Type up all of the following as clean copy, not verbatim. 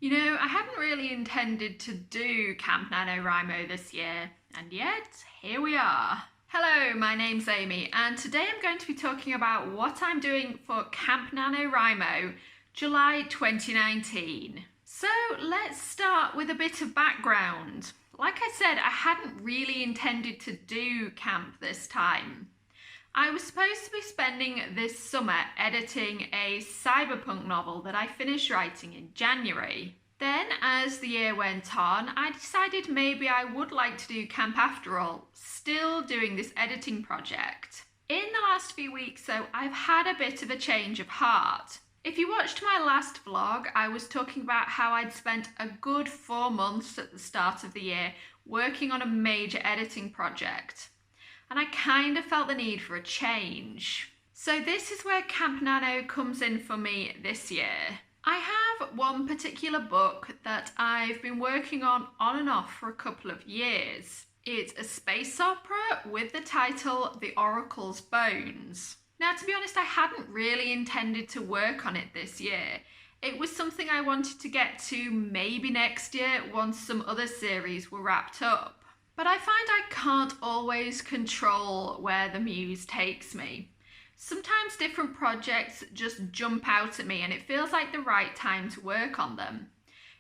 I hadn't really intended to do Camp NaNoWriMo this year, and yet here we are. Hello, my name's Amy, and today I'm going to be talking about what I'm doing for Camp NaNoWriMo July 2019. So let's start with a bit of background. Like I said, I hadn't really intended to do camp this time. I was supposed to be spending this summer editing a cyberpunk novel that I finished writing in January. Then, as the year went on, I decided maybe I would like to do camp after all, still doing this editing project. In the last few weeks, though, I've had a bit of a change of heart. If you watched my last vlog, I was talking about how I'd spent a good 4 months at the start of the year working on a major editing project. And I kind of felt the need for a change. So this is where Camp Nano comes in for me this year. I have one particular book that I've been working on and off for a couple of years. It's a space opera with the title The Oracle's Bones. Now, to be honest, I hadn't really intended to work on it this year. It was something I wanted to get to maybe next year once some other series were wrapped up. But I find I can't always control where the muse takes me. Sometimes different projects just jump out at me and it feels like the right time to work on them.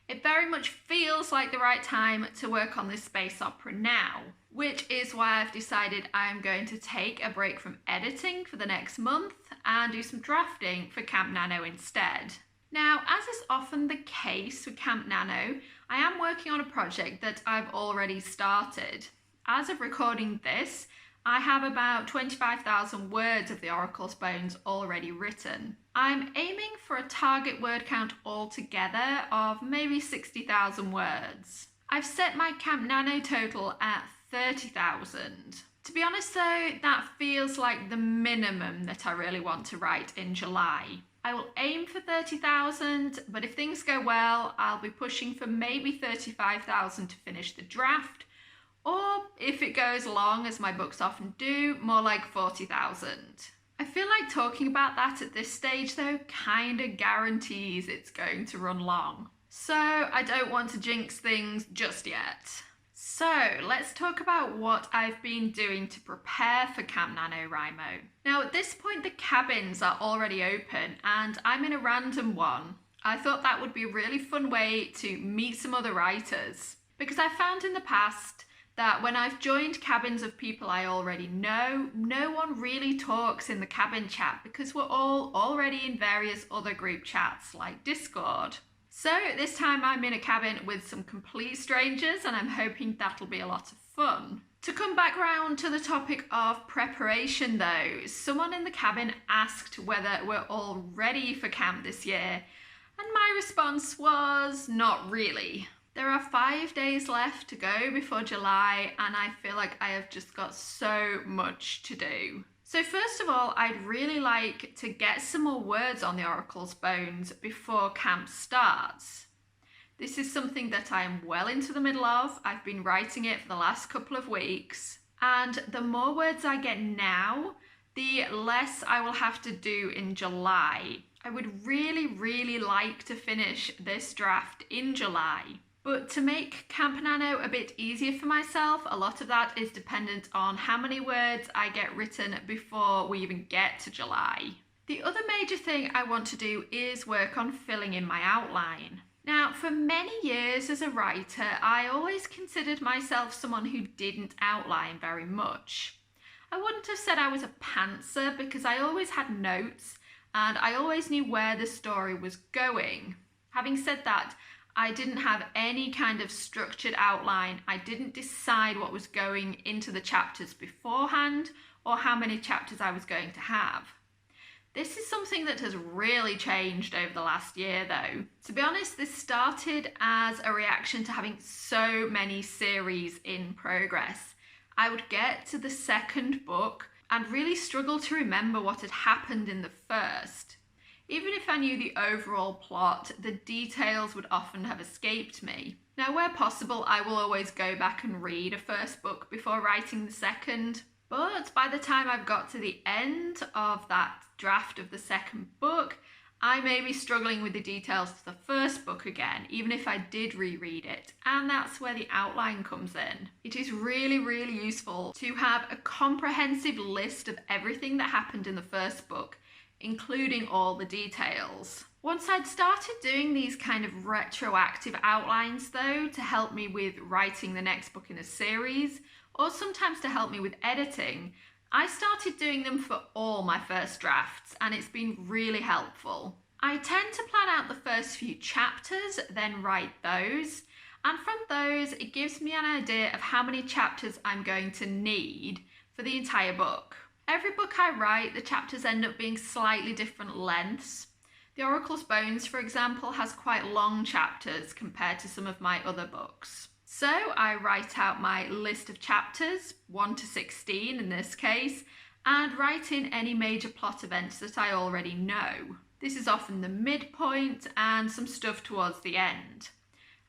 It very much feels like the right time to work on this space opera now, which is why I've decided I'm going to take a break from editing for the next month and do some drafting for Camp Nano instead. Now, as is often the case with Camp Nano, I am working on a project that I've already started. As of recording this, I have about 25,000 words of the Oracle's Bones already written. I'm aiming for a target word count altogether of maybe 60,000 words. I've set my Camp Nano total at 30,000. To be honest though, that feels like the minimum that I really want to write in July. I will aim for 30,000, but if things go well, I'll be pushing for maybe 35,000 to finish the draft, or if it goes long, as my books often do, more like 40,000. I feel like talking about that at this stage though kinda guarantees it's going to run long. So I don't want to jinx things just yet. So let's talk about what I've been doing to prepare for Camp NaNoWriMo. Now at this point the cabins are already open and I'm in a random one. I thought that would be a really fun way to meet some other writers, because I found in the past that when I've joined cabins of people I already know, no one really talks in the cabin chat because we're all already in various other group chats like Discord. So this time I'm in a cabin with some complete strangers and I'm hoping that'll be a lot of fun. To come back round to the topic of preparation though, someone in the cabin asked whether we're all ready for camp this year, and my response was not really. There are 5 days left to go before July and I feel like I have just got so much to do. So first of all, I'd really like to get some more words on the Oracle's Bones before camp starts. This is something that I am well into the middle of. I've been writing it for the last couple of weeks, and the more words I get now, the less I will have to do in July. I would really like to finish this draft in July. But to make Camp Nano a bit easier for myself, a lot of that is dependent on how many words I get written before we even get to July. The other major thing I want to do is work on filling in my outline. Now, for many years as a writer, I always considered myself someone who didn't outline very much. I wouldn't have said I was a pantser because I always had notes and I always knew where the story was going. Having said that, I didn't have any kind of structured outline. I didn't decide what was going into the chapters beforehand or how many chapters I was going to have. This is something that has really changed over the last year though. To be honest, this started as a reaction to having so many series in progress. I would get to the second book and really struggle to remember what had happened in the first. Even if I knew the overall plot, the details would often have escaped me. Now, where possible, I will always go back and read a first book before writing the second, but by the time I've got to the end of that draft of the second book, I may be struggling with the details of the first book again, even if I did reread it, and that's where the outline comes in. It is really, really useful to have a comprehensive list of everything that happened in the first book, including all the details. Once I'd started doing these kind of retroactive outlines though, to help me with writing the next book in a series, or sometimes to help me with editing, I started doing them for all my first drafts, and it's been really helpful. I tend to plan out the first few chapters, then write those, and from those it gives me an idea of how many chapters I'm going to need for the entire book. Every book I write, the chapters end up being slightly different lengths. The Oracle's Bones, for example, has quite long chapters compared to some of my other books. So I write out my list of chapters, 1 to 16 in this case, and write in any major plot events that I already know. This is often the midpoint and some stuff towards the end.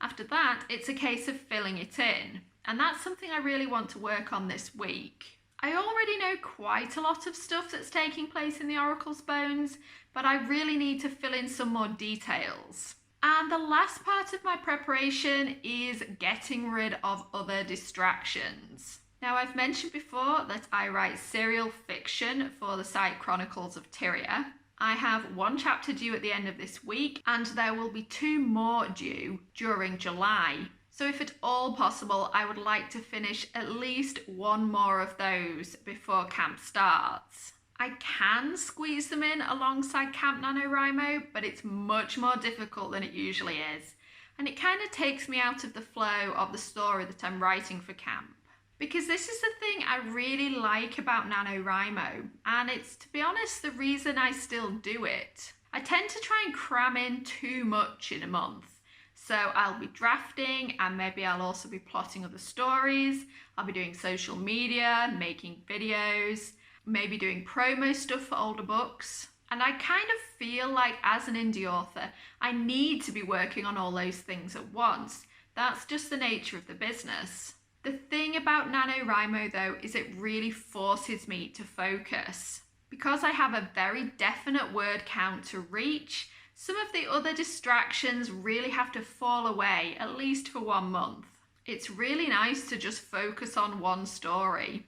After that, it's a case of filling it in, and that's something I really want to work on this week. I already know quite a lot of stuff that's taking place in the Oracle's Bones, but I really need to fill in some more details. And the last part of my preparation is getting rid of other distractions. Now, I've mentioned before that I write serial fiction for the site Chronicles of Tyria. I have 1 chapter due at the end of this week, and there will be 2 more due during July. So if at all possible, I would like to finish at least 1 more of those before camp starts. I can squeeze them in alongside Camp NaNoWriMo, but it's much more difficult than it usually is. And it kind of takes me out of the flow of the story that I'm writing for camp. Because this is the thing I really like about NaNoWriMo, and it's, to be honest, the reason I still do it. I tend to try and cram in too much in a month. So I'll be drafting, and maybe I'll also be plotting other stories. I'll be doing social media, making videos, maybe doing promo stuff for older books. And I kind of feel like as an indie author, I need to be working on all those things at once. That's just the nature of the business. The thing about NaNoWriMo though is it really forces me to focus. Because I have a very definite word count to reach, some of the other distractions really have to fall away, at least for 1 month. It's really nice to just focus on one story,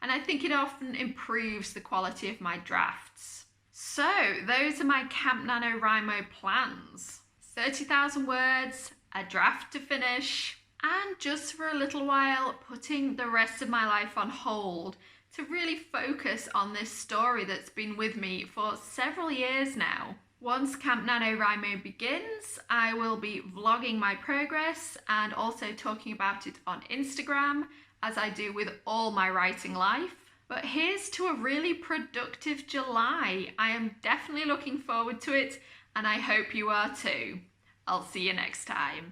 and I think it often improves the quality of my drafts. So those are my Camp NaNoWriMo plans. 30,000 words, a draft to finish, and just for a little while putting the rest of my life on hold to really focus on this story that's been with me for several years now. Once Camp NaNoWriMo begins, I will be vlogging my progress and also talking about it on Instagram, as I do with all my writing life. But here's to a really productive July. I am definitely looking forward to it, and I hope you are too. I'll see you next time.